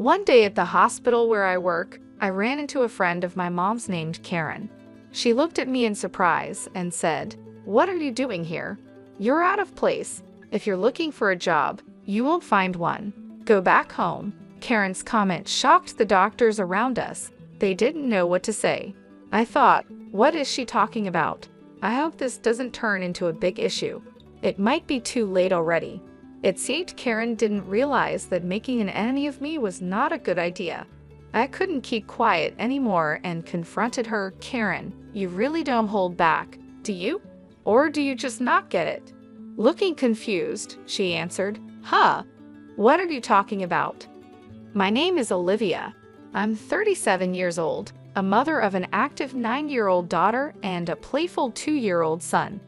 One day at the hospital where I work, I ran into a friend of my mom's named Karen. She looked at me in surprise and said, "What are you doing here? You're out of place. If you're looking for a job, you won't find one. Go back home." Karen's comment shocked the doctors around us. They didn't know what to say. I thought, what is she talking about? I hope this doesn't turn into a big issue. It might be too late already. It seemed Karen didn't realize that making an enemy of me was not a good idea. I couldn't keep quiet anymore and confronted her. "Karen, you really don't hold back, do you? Or do you just not get it?" Looking confused, she answered, "Huh? What are you talking about?" "My name is Olivia. I'm 37 years old, a mother of an active 9-year-old daughter and a playful 2-year-old son.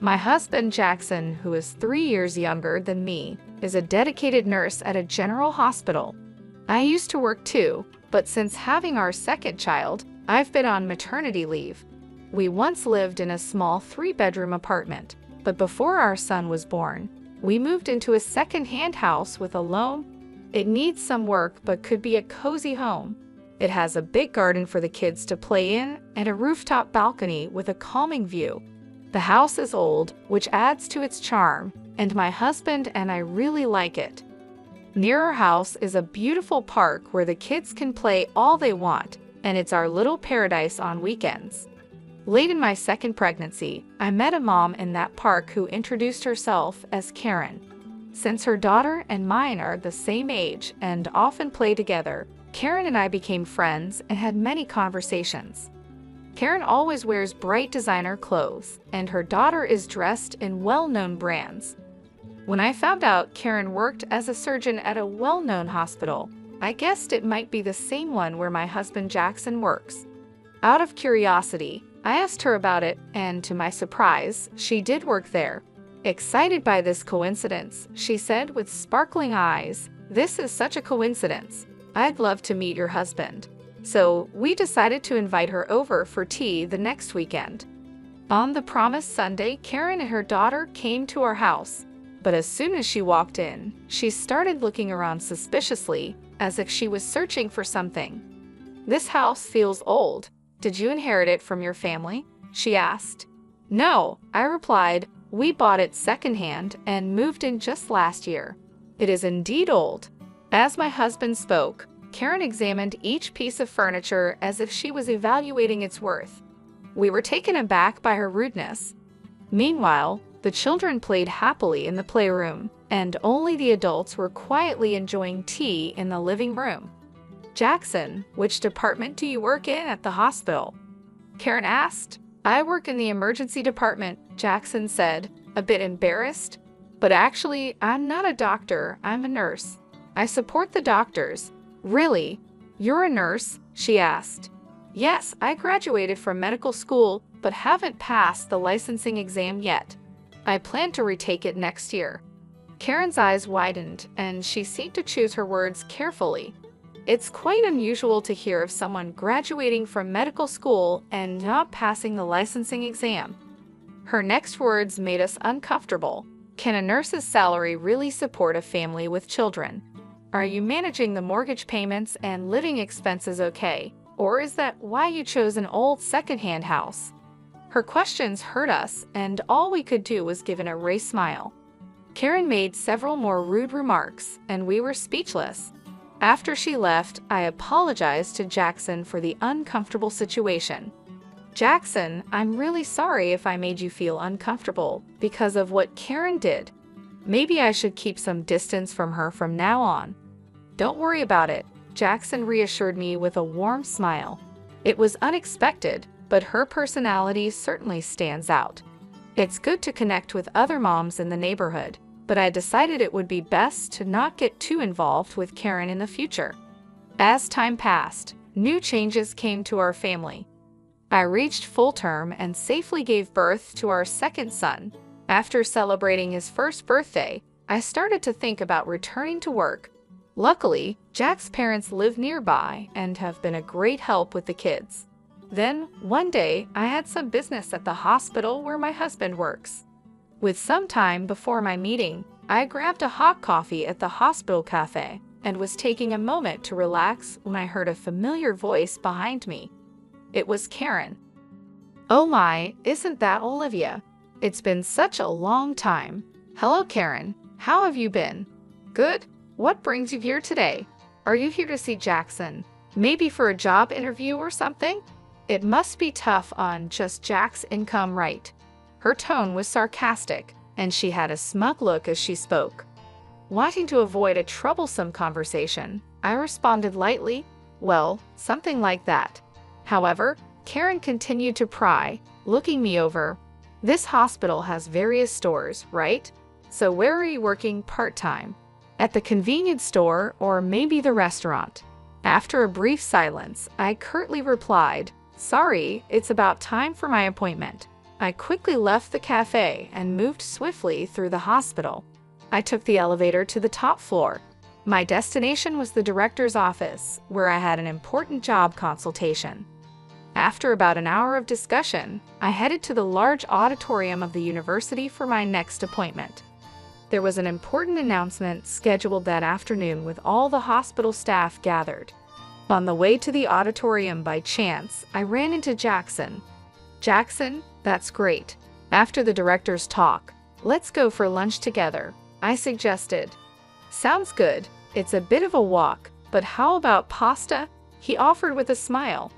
My husband, Jackson, who is 3 years younger than me, is a dedicated nurse at a general hospital. I used to work too, but since having our second child, I've been on maternity leave. We once lived in a small 3-bedroom apartment, but before our son was born, we moved into a second-hand house with a loan. It needs some work but could be a cozy home. It has a big garden for the kids to play in and a rooftop balcony with a calming view. The house is old, which adds to its charm, and my husband and I really like it. Near our house is a beautiful park where the kids can play all they want, and it's our little paradise on weekends. Late in my second pregnancy, I met a mom in that park who introduced herself as Karen. Since her daughter and mine are the same age and often play together, Karen and I became friends and had many conversations. Karen always wears bright designer clothes, and her daughter is dressed in well-known brands. When I found out Karen worked as a surgeon at a well-known hospital, I guessed it might be the same one where my husband Jackson works. Out of curiosity, I asked her about it, and to my surprise, she did work there. Excited by this coincidence, she said with sparkling eyes, "This is such a coincidence. I'd love to meet your husband." So we decided to invite her over for tea the next weekend. On the promised Sunday, Karen and her daughter came to our house. But as soon as she walked in, she started looking around suspiciously, as if she was searching for something. "This house feels old. Did you inherit it from your family?" she asked. "No," I replied. "We bought it secondhand and moved in just last year. It is indeed old." As my husband spoke, Karen examined each piece of furniture as if she was evaluating its worth. We were taken aback by her rudeness. Meanwhile, the children played happily in the playroom, and only the adults were quietly enjoying tea in the living room. "Jackson, which department do you work in at the hospital?" Karen asked. "I work in the emergency department," Jackson said, a bit embarrassed. "But actually, I'm not a doctor, I'm a nurse. I support the doctors." "Really? You're a nurse?" she asked. "Yes, I graduated from medical school, but haven't passed the licensing exam yet. I plan to retake it next year." Karen's eyes widened, and she seemed to choose her words carefully. It's quite unusual to hear of someone graduating from medical school and not passing the licensing exam. Her next words made us uncomfortable. "Can a nurse's salary really support a family with children? Are you managing the mortgage payments and living expenses okay? Or is that why you chose an old secondhand house?" Her questions hurt us, and all we could do was give an erased smile. Karen made several more rude remarks, and we were speechless. After she left, I apologized to Jackson for the uncomfortable situation. "Jackson, I'm really sorry if I made you feel uncomfortable because of what Karen did. Maybe I should keep some distance from her from now on." "Don't worry about it," Jackson reassured me with a warm smile. "It was unexpected, but her personality certainly stands out. It's good to connect with other moms in the neighborhood, but I decided it would be best to not get too involved with Karen in the future." As time passed, new changes came to our family. I reached full term and safely gave birth to our second son. After celebrating his first birthday, I started to think about returning to work. Luckily, Jack's parents live nearby and have been a great help with the kids. Then, one day, I had some business at the hospital where my husband works. With some time before my meeting, I grabbed a hot coffee at the hospital cafe, and was taking a moment to relax when I heard a familiar voice behind me. It was Karen. "Oh my, isn't that Olivia? It's been such a long time." "Hello, Karen. How have you been?" "Good. What brings you here today? Are you here to see Jackson? Maybe for a job interview or something?" It must be tough on just Jack's income, right? Her tone was sarcastic, and she had a smug look as she spoke. Wanting to avoid a troublesome conversation, I responded lightly, "Well, something like that." However, Karen continued to pry, looking me over. "This hospital has various stores, right? So where are you working part-time? At the convenience store or maybe the restaurant?" After a brief silence, I curtly replied, "Sorry, it's about time for my appointment." I quickly left the cafe and moved swiftly through the hospital. I took the elevator to the top floor. My destination was the director's office, where I had an important job consultation. After about an hour of discussion, I headed to the large auditorium of the university for my next appointment. There was an important announcement scheduled that afternoon with all the hospital staff gathered. On the way to the auditorium by chance, I ran into Jackson. "Jackson, that's great. After the director's talk, let's go for lunch together," I suggested. "Sounds good. It's a bit of a walk, but how about pasta?" he offered with a smile.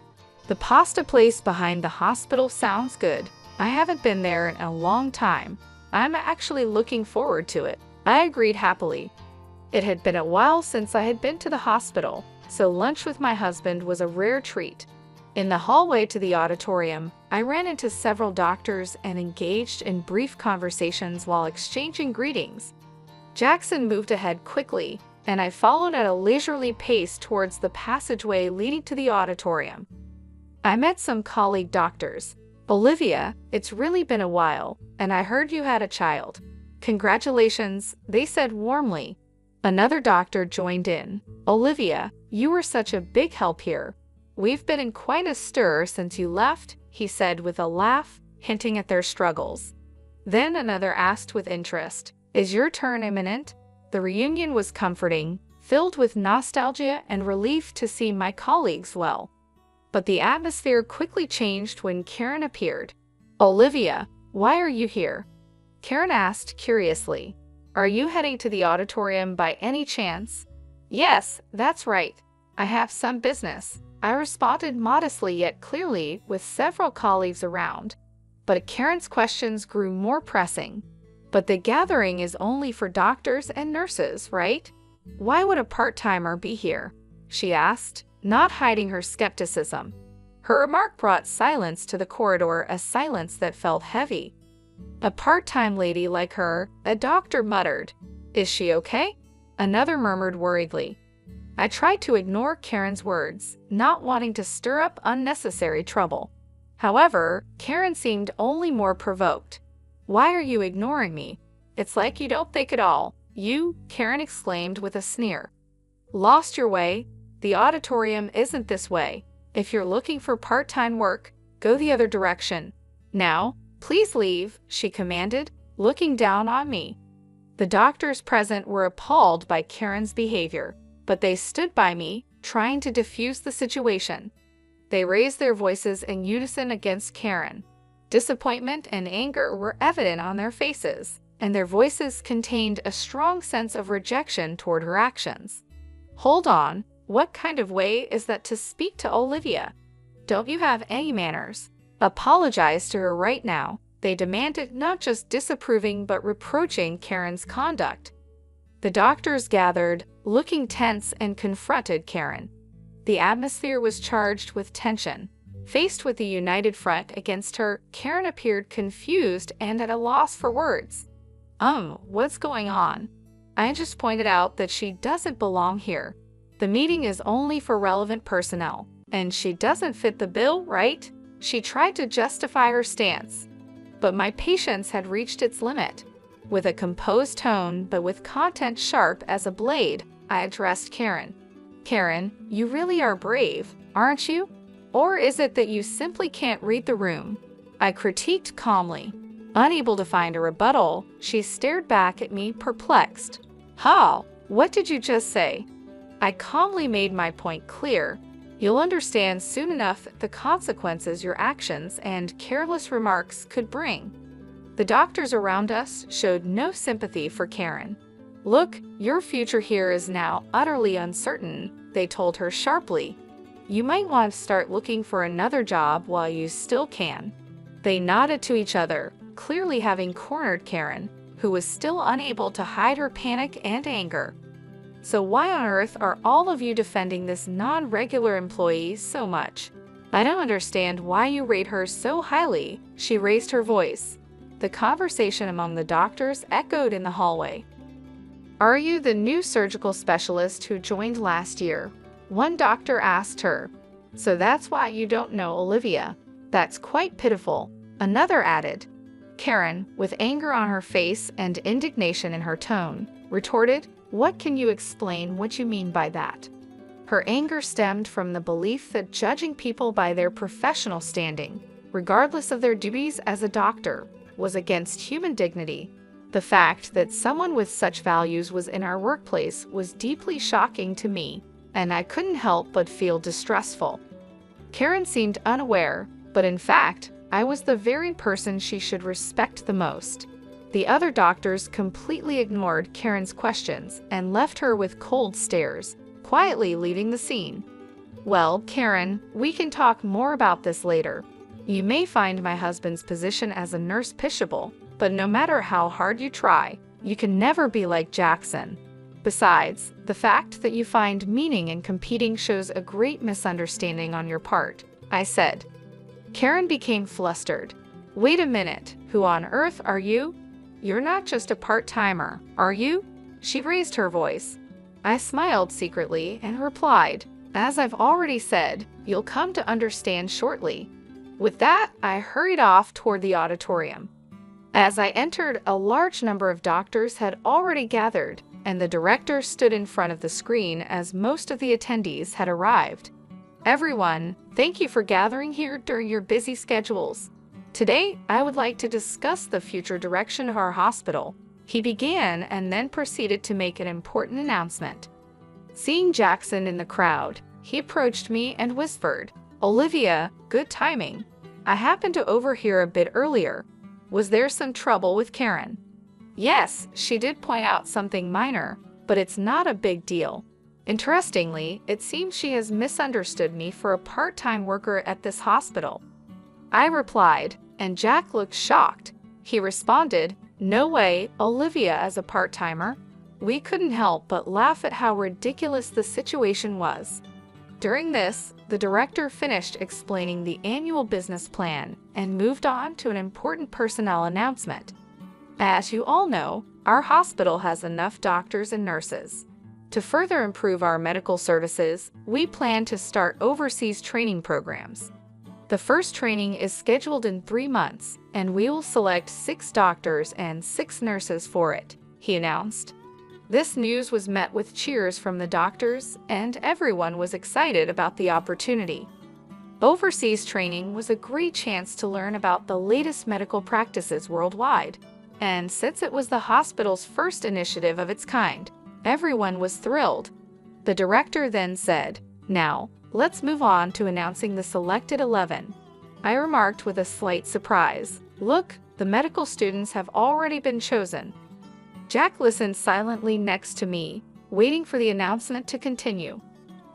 "The pasta place behind the hospital sounds good. I haven't been there in a long time. I'm actually looking forward to it," I agreed happily. It had been a while since I had been to the hospital, so lunch with my husband was a rare treat. In the hallway to the auditorium, I ran into several doctors and engaged in brief conversations while exchanging greetings. Jackson moved ahead quickly, and I followed at a leisurely pace towards the passageway leading to the auditorium. I met some colleague doctors. "Olivia, it's really been a while, and I heard you had a child." "Congratulations," they said warmly. Another doctor joined in. "Olivia, you were such a big help here. We've been in quite a stir since you left," he said with a laugh, hinting at their struggles. Then another asked with interest, "Is your turn imminent?" The reunion was comforting, filled with nostalgia and relief to see my colleagues well. But the atmosphere quickly changed when Karen appeared. "Olivia, why are you here?" Karen asked curiously. "Are you heading to the auditorium by any chance?" "Yes, that's right. I have some business," I responded modestly yet clearly with several colleagues around. But Karen's questions grew more pressing. "But the gathering is only for doctors and nurses, right? Why would a part-timer be here?" she asked, not hiding her skepticism. Her remark brought silence to the corridor, a silence that felt heavy. "A part-time lady like her," a doctor muttered. "Is she okay?" Another murmured worriedly. I tried to ignore Karen's words, not wanting to stir up unnecessary trouble. However, Karen seemed only more provoked. "Why are you ignoring me? It's like you don't think at all." "You," Karen exclaimed with a sneer. "Lost your way? The auditorium isn't this way. If you're looking for part-time work, go the other direction. Now, please leave," she commanded, looking down on me. The doctors present were appalled by Karen's behavior, but they stood by me, trying to diffuse the situation. They raised their voices in unison against Karen. Disappointment and anger were evident on their faces, and their voices contained a strong sense of rejection toward her actions. "Hold on, what kind of way is that to speak to Olivia? Don't you have any manners? Apologize to her right now," they demanded, not just disapproving but reproaching Karen's conduct. The doctors gathered, looking tense, and confronted Karen. The atmosphere was charged with tension. Faced with the united front against her, Karen appeared confused and at a loss for words. What's going on? I just pointed out that she doesn't belong here. The meeting is only for relevant personnel, and she doesn't fit the bill, right?" She tried to justify her stance. But my patience had reached its limit. With a composed tone, but with content sharp as a blade, I addressed Karen. "Karen, you really are brave, aren't you? Or is it that you simply can't read the room?" I critiqued calmly. Unable to find a rebuttal, she stared back at me, perplexed. "How? What did you just say?" I calmly made my point clear. You'll understand soon enough the consequences your actions and careless remarks could bring. The doctors around us showed no sympathy for Karen. Look, your future here is now utterly uncertain, they told her sharply. You might want to start looking for another job while you still can. They nodded to each other, clearly having cornered Karen, who was still unable to hide her panic and anger. So why on earth are all of you defending this non-regular employee so much? I don't understand why you rate her so highly, she raised her voice. The conversation among the doctors echoed in the hallway. Are you the new surgical specialist who joined last year? One doctor asked her. So that's why you don't know Olivia. That's quite pitiful, another added. Karen, with anger on her face and indignation in her tone, retorted, What can you explain what you mean by that? Her anger stemmed from the belief that judging people by their professional standing, regardless of their duties as a doctor, was against human dignity. The fact that someone with such values was in our workplace was deeply shocking to me, and I couldn't help but feel distrustful. Karen seemed unaware, but in fact, I was the very person she should respect the most. The other doctors completely ignored Karen's questions and left her with cold stares, quietly leaving the scene. Well, Karen, we can talk more about this later. You may find my husband's position as a nurse pitiable, but no matter how hard you try, you can never be like Jackson. Besides, the fact that you find meaning in competing shows a great misunderstanding on your part, I said. Karen became flustered. Wait a minute, who on earth are you? You're not just a part-timer, are you? She raised her voice. I smiled secretly and replied, As I've already said, you'll come to understand shortly. With that, I hurried off toward the auditorium. As I entered, a large number of doctors had already gathered, and the director stood in front of the screen as most of the attendees had arrived. Everyone, thank you for gathering here during your busy schedules. Today, I would like to discuss the future direction of our hospital. He began and then proceeded to make an important announcement. Seeing Jackson in the crowd, he approached me and whispered, Olivia, good timing. I happened to overhear a bit earlier. Was there some trouble with Karen? Yes, she did point out something minor, but it's not a big deal. Interestingly, it seems she has misunderstood me for a part-time worker at this hospital. I replied, and Jack looked shocked. He responded, No way, Olivia as a part-timer. We couldn't help but laugh at how ridiculous the situation was. During this, the director finished explaining the annual business plan and moved on to an important personnel announcement. As you all know, our hospital has enough doctors and nurses. To further improve our medical services, we plan to start overseas training programs. The first training is scheduled in 3 months, and we will select 6 doctors and 6 nurses for it, he announced. This news was met with cheers from the doctors, and everyone was excited about the opportunity. Overseas training was a great chance to learn about the latest medical practices worldwide, and since it was the hospital's first initiative of its kind, everyone was thrilled. The director then said, Now, let's move on to announcing the selected 11. I remarked with a slight surprise, Look, the medical students have already been chosen. Jack listened silently next to me, waiting for the announcement to continue.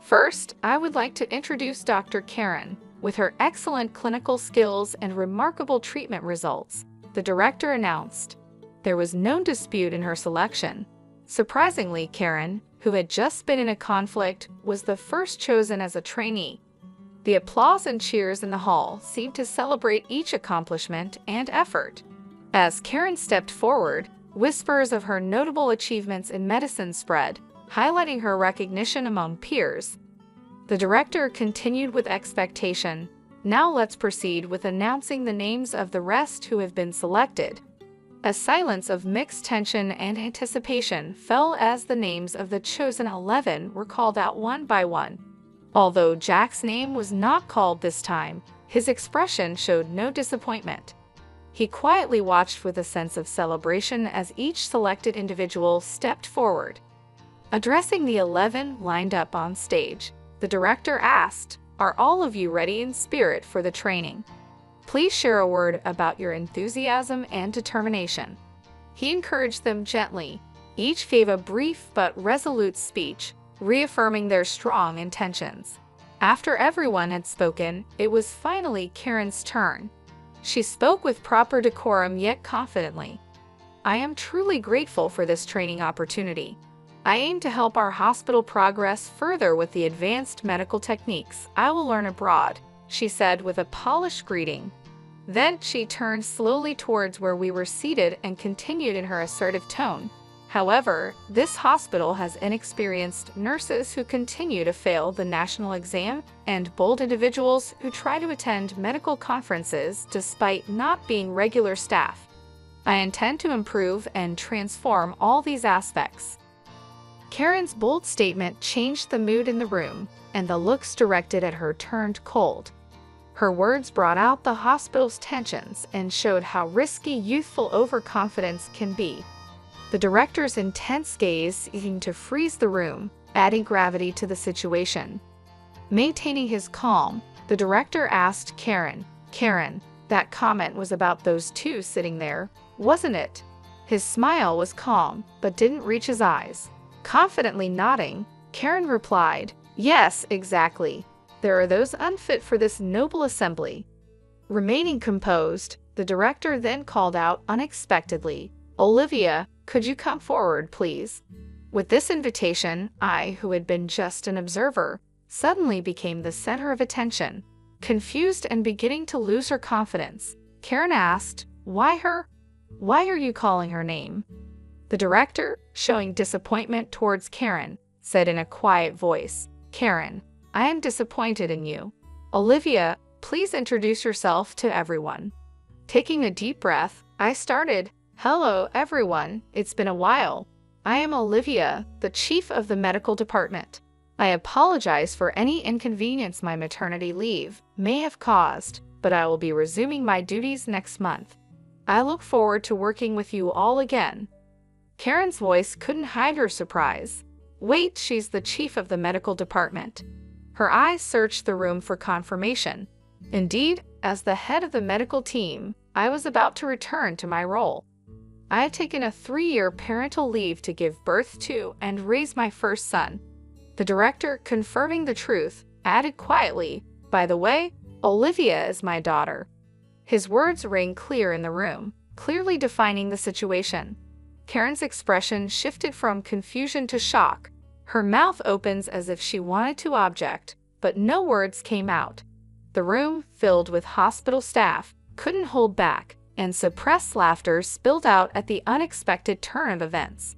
First, I would like to introduce Dr. Karen. With her excellent clinical skills and remarkable treatment results, the director announced. There was no dispute in her selection. Surprisingly, Karen, who had just been in a conflict, was the first chosen as a trainee. The applause and cheers in the hall seemed to celebrate each accomplishment and effort. As Karen stepped forward, whispers of her notable achievements in medicine spread, highlighting her recognition among peers. The director continued with expectation. Now let's proceed with announcing the names of the rest who have been selected. A silence of mixed tension and anticipation fell as the names of the chosen 11 were called out one by one. Although Jack's name was not called this time, his expression showed no disappointment. He quietly watched with a sense of celebration as each selected individual stepped forward. Addressing the 11 lined up on stage, the director asked, "Are all of you ready in spirit for the training? Please share a word about your enthusiasm and determination." He encouraged them gently. Each gave a brief but resolute speech, reaffirming their strong intentions. After everyone had spoken, it was finally Karen's turn. She spoke with proper decorum yet confidently. "I am truly grateful for this training opportunity. I aim to help our hospital progress further with the advanced medical techniques I will learn abroad," she said with a polished greeting. Then she turned slowly towards where we were seated and continued in her assertive tone. "However, this hospital has inexperienced nurses who continue to fail the national exam and bold individuals who try to attend medical conferences despite not being regular staff. I intend to improve and transform all these aspects." Karen's bold statement changed the mood in the room, and the looks directed at her turned cold. Her words brought out the hospital's tensions and showed how risky youthful overconfidence can be. The director's intense gaze seemed to freeze the room, adding gravity to the situation. Maintaining his calm, the director asked Karen, "Karen, that comment was about those two sitting there, wasn't it?" His smile was calm, but didn't reach his eyes. Confidently nodding, Karen replied, "Yes, exactly. There are those unfit for this noble assembly." Remaining composed, the director then called out unexpectedly, "Olivia, could you come forward, please?" With this invitation, I, who had been just an observer, suddenly became the center of attention. Confused and beginning to lose her confidence, Karen asked, "Why her? Why are you calling her name?" The director, showing disappointment towards Karen, said in a quiet voice, "Karen, I am disappointed in you. Olivia, please introduce yourself to everyone." Taking a deep breath, I started, "Hello, everyone. It's been a while. I am Olivia, the chief of the medical department. I apologize for any inconvenience my maternity leave may have caused, but I will be resuming my duties next month. I look forward to working with you all again." Karen's voice couldn't hide her surprise. "Wait, she's the chief of the medical department." Her eyes searched the room for confirmation. Indeed, as the head of the medical team, I was about to return to my role. I had taken a 3-year parental leave to give birth to and raise my first son. The director, confirming the truth, added quietly, "By the way, Olivia is my daughter." His words rang clear in the room, clearly defining the situation. Karen's expression shifted from confusion to shock. Her mouth opens as if she wanted to object, but no words came out. The room, filled with hospital staff, couldn't hold back, and suppressed laughter spilled out at the unexpected turn of events.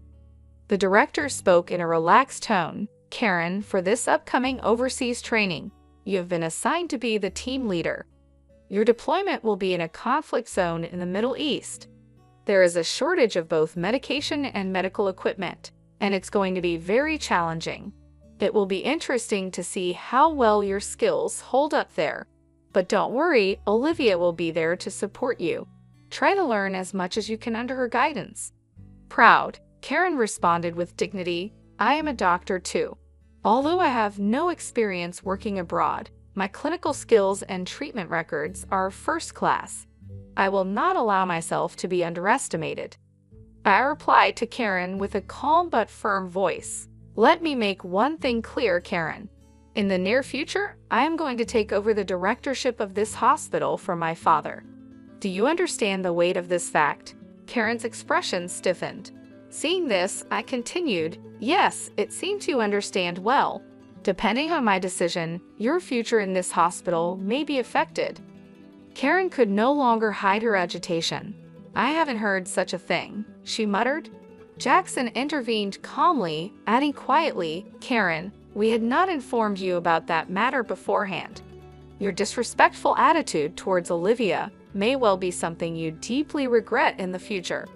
The director spoke in a relaxed tone, "Karen, for this upcoming overseas training, you have been assigned to be the team leader. Your deployment will be in a conflict zone in the Middle East. There is a shortage of both medication and medical equipment, and it's going to be very challenging. It will be interesting to see how well your skills hold up there. But don't worry, Olivia will be there to support you. Try to learn as much as you can under her guidance." Proud, Karen responded with dignity, "I am a doctor too. Although I have no experience working abroad, my clinical skills and treatment records are first class. I will not allow myself to be underestimated." I replied to Karen with a calm but firm voice, "Let me make one thing clear, Karen. In the near future, I am going to take over the directorship of this hospital from my father. Do you understand the weight of this fact?" Karen's expression stiffened. Seeing this, I continued, "Yes, it seems you understand well. Depending on my decision, your future in this hospital may be affected." Karen could no longer hide her agitation. "I haven't heard such a thing," she muttered. Jackson intervened calmly, adding quietly, "Karen, we had not informed you about that matter beforehand. Your disrespectful attitude towards Olivia may well be something you deeply regret in the future."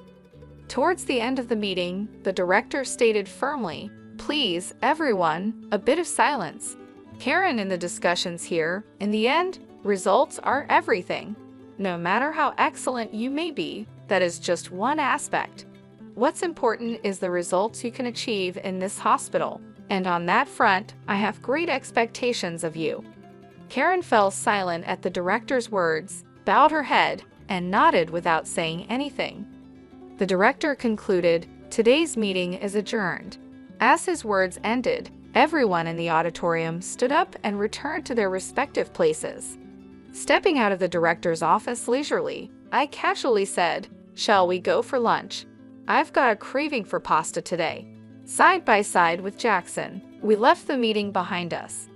Towards the end of the meeting, the director stated firmly, "Please, everyone, a bit of silence. Karen in the discussions here, in the end, results are everything. No matter how excellent you may be, that is just one aspect. What's important is the results you can achieve in this hospital, and on that front, I have great expectations of you." Karen fell silent at the director's words, bowed her head, and nodded without saying anything. The director concluded, "Today's meeting is adjourned." As his words ended, everyone in the auditorium stood up and returned to their respective places. Stepping out of the director's office leisurely, I casually said, "Shall we go for lunch? I've got a craving for pasta today." Side by side with Jackson, we left the meeting behind us.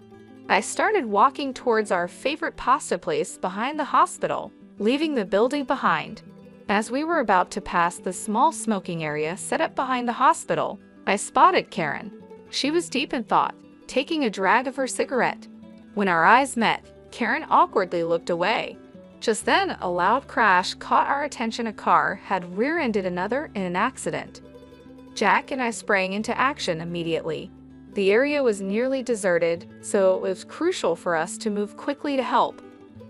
I started walking towards our favorite pasta place behind the hospital, leaving the building behind. As we were about to pass the small smoking area set up behind the hospital, I spotted Karen. She was deep in thought, taking a drag of her cigarette. When our eyes met, Karen awkwardly looked away. Just then, a loud crash caught our attention. A car had rear-ended another in an accident. Jack and I sprang into action immediately. The area was nearly deserted, so it was crucial for us to move quickly to help.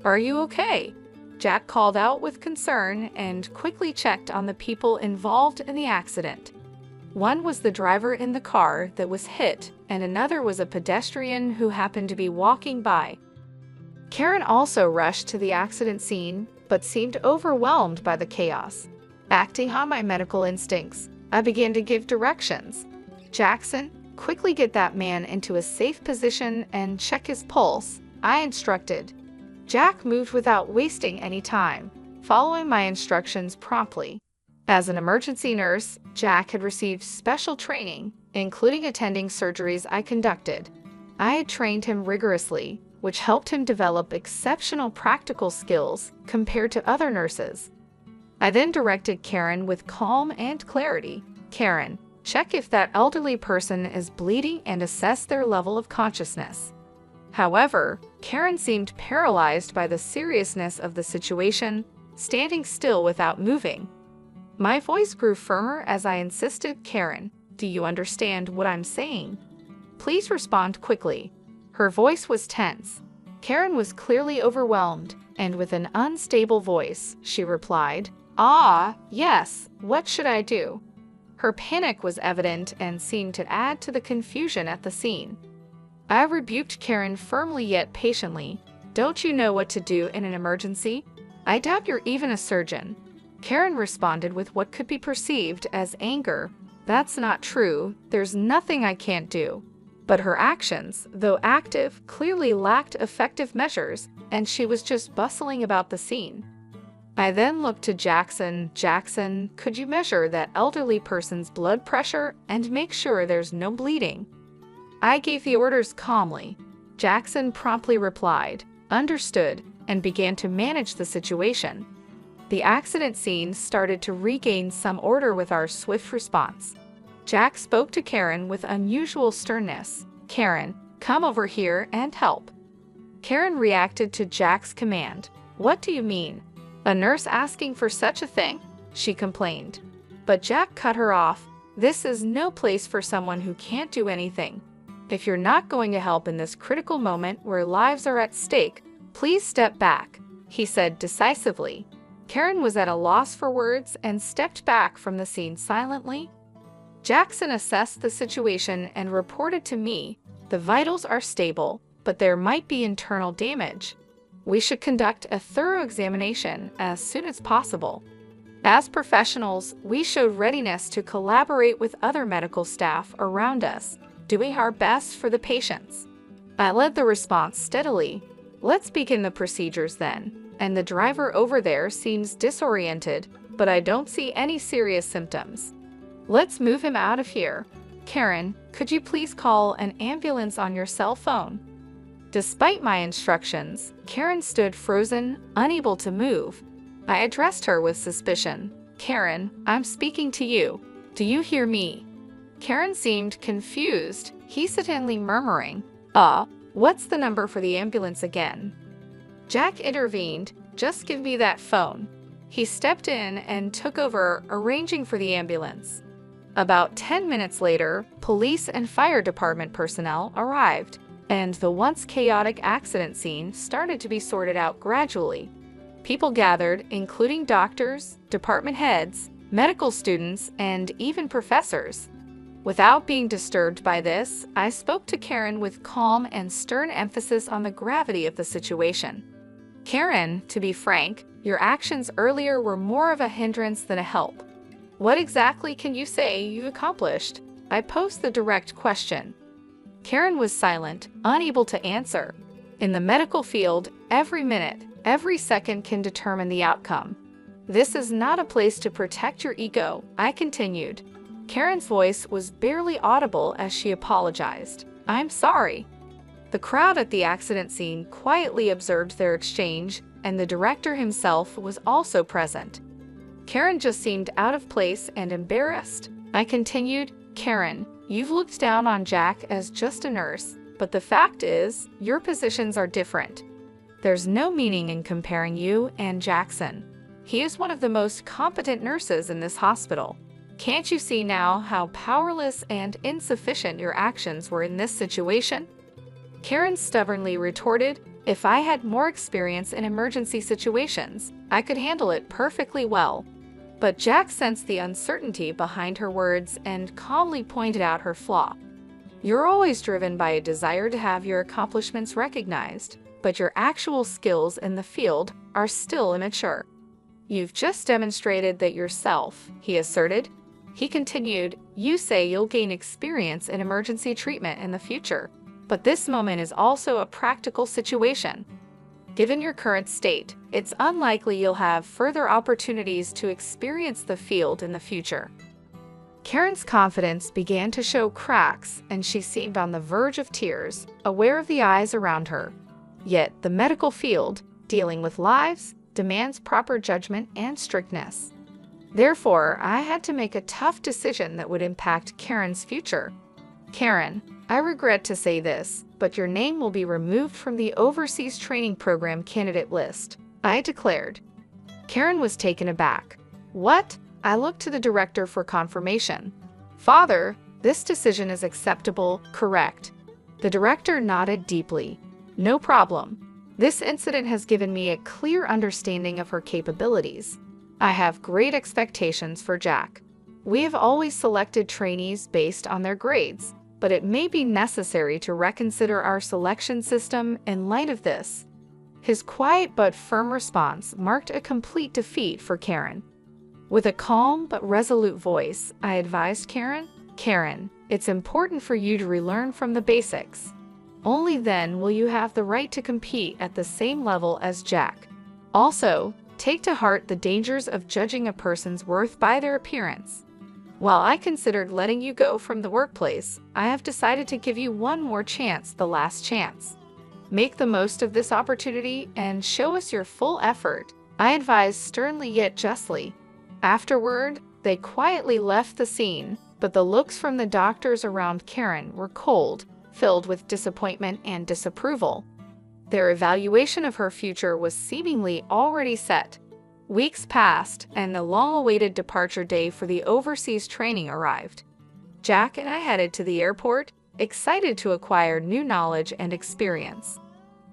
"Are you okay?" Jack called out with concern and quickly checked on the people involved in the accident. One was the driver in the car that was hit, and another was a pedestrian who happened to be walking by. Karen also rushed to the accident scene, but seemed overwhelmed by the chaos. Acting on my medical instincts, I began to give directions. "Jackson, quickly get that man into a safe position and check his pulse," I instructed. Jack moved without wasting any time, following my instructions promptly. As an emergency nurse, Jack had received special training, including attending surgeries I conducted. I had trained him rigorously, which helped him develop exceptional practical skills compared to other nurses. I then directed Karen with calm and clarity. "Karen, check if that elderly person is bleeding and assess their level of consciousness." However, Karen seemed paralyzed by the seriousness of the situation, standing still without moving. My voice grew firmer as I insisted, "Karen, do you understand what I'm saying? Please respond quickly." Her voice was tense. Karen was clearly overwhelmed, and with an unstable voice, she replied, "Ah, yes, what should I do?" Her panic was evident and seemed to add to the confusion at the scene. I rebuked Karen firmly yet patiently. "Don't you know what to do in an emergency? I doubt you're even a surgeon." Karen responded with what could be perceived as anger. "That's not true. There's nothing I can't do." But her actions, though active, clearly lacked effective measures, and she was just bustling about the scene. I then looked to Jackson. "Jackson, could you measure that elderly person's blood pressure and make sure there's no bleeding?" I gave the orders calmly. Jackson promptly replied, "Understood," and began to manage the situation. The accident scene started to regain some order with our swift response. Jack spoke to Karen with unusual sternness. "Karen, come over here and help." Karen reacted to Jack's command. "What do you mean? A nurse asking for such a thing?" she complained. But Jack cut her off. "This is no place for someone who can't do anything. If you're not going to help in this critical moment where lives are at stake, please step back," he said decisively. Karen was at a loss for words and stepped back from the scene silently. Jackson assessed the situation and reported to me, "The vitals are stable, but there might be internal damage. We should conduct a thorough examination as soon as possible." As professionals, we showed readiness to collaborate with other medical staff around us, doing our best for the patients. I led the response steadily. "Let's begin the procedures then. And the driver over there seems disoriented, but I don't see any serious symptoms. Let's move him out of here. Karen, could you please call an ambulance on your cell phone?" Despite my instructions, Karen stood frozen, unable to move. I addressed her with suspicion. "Karen, I'm speaking to you. Do you hear me?" Karen seemed confused, hesitantly murmuring, What's the number for the ambulance again?" Jack intervened. "Just give me that phone." He stepped in and took over, arranging for the ambulance. About 10 minutes later, police and fire department personnel arrived, and the once chaotic accident scene started to be sorted out gradually. People gathered, including doctors, department heads, medical students, and even professors. Without being disturbed by this, I spoke to Karen with calm and stern emphasis on the gravity of the situation. Karen, to be frank, your actions earlier were more of a hindrance than a help. What exactly can you say you've accomplished? I posed the direct question. Karen was silent, unable to answer. In the medical field, every minute, every second can determine the outcome. This is not a place to protect your ego, I continued. Karen's voice was barely audible as she apologized. I'm sorry. The crowd at the accident scene quietly observed their exchange, and the director himself was also present. Karen just seemed out of place and embarrassed. I continued, Karen, you've looked down on Jack as just a nurse, but the fact is, your positions are different. There's no meaning in comparing you and Jackson. He is one of the most competent nurses in this hospital. Can't you see now how powerless and insufficient your actions were in this situation? Karen stubbornly retorted, if I had more experience in emergency situations, I could handle it perfectly well. But Jack sensed the uncertainty behind her words and calmly pointed out her flaw. You're always driven by a desire to have your accomplishments recognized, but your actual skills in the field are still immature. You've just demonstrated that yourself, he asserted. He continued, you say you'll gain experience in emergency treatment in the future, but this moment is also a practical situation. Given your current state, it's unlikely you'll have further opportunities to experience the field in the future. Karen's confidence began to show cracks, and she seemed on the verge of tears, aware of the eyes around her. Yet, the medical field, dealing with lives, demands proper judgment and strictness. Therefore, I had to make a tough decision that would impact Karen's future. Karen, I regret to say this, but your name will be removed from the Overseas Training Program candidate list, I declared. Karen was taken aback. What? I looked to the director for confirmation. Father, this decision is acceptable, correct? The director nodded deeply. No problem. This incident has given me a clear understanding of her capabilities. I have great expectations for Jack. We have always selected trainees based on their grades, but it may be necessary to reconsider our selection system in light of this. His quiet but firm response marked a complete defeat for Karen. With a calm but resolute voice, I advised Karen, it's important for you to relearn from the basics. Only then will you have the right to compete at the same level as Jack. Also, take to heart the dangers of judging a person's worth by their appearance. While I considered letting you go from the workplace, I have decided to give you one more chance, the last chance. Make the most of this opportunity and show us your full effort, I advised sternly yet justly. Afterward, they quietly left the scene, but the looks from the doctors around Karen were cold, filled with disappointment and disapproval. Their evaluation of her future was seemingly already set. Weeks passed, and the long-awaited departure day for the overseas training arrived. Jack and I headed to the airport, excited to acquire new knowledge and experience.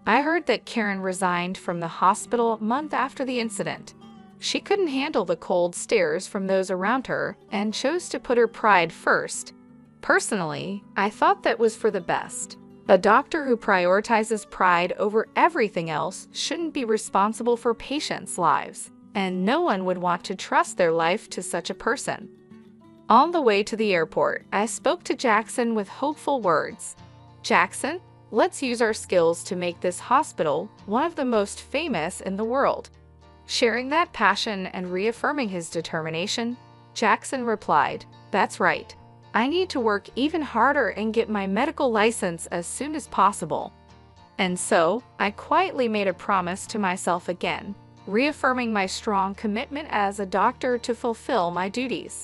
I heard that Karen resigned from the hospital a month after the incident. She couldn't handle the cold stares from those around her and chose to put her pride first. Personally, I thought that was for the best. A doctor who prioritizes pride over everything else shouldn't be responsible for patients' lives, and no one would want to trust their life to such a person. On the way to the airport, I spoke to Jackson with hopeful words. Jackson, let's use our skills to make this hospital one of the most famous in the world. Sharing that passion and reaffirming his determination, Jackson replied, that's right. I need to work even harder and get my medical license as soon as possible. And so, I quietly made a promise to myself again, reaffirming my strong commitment as a doctor to fulfill my duties.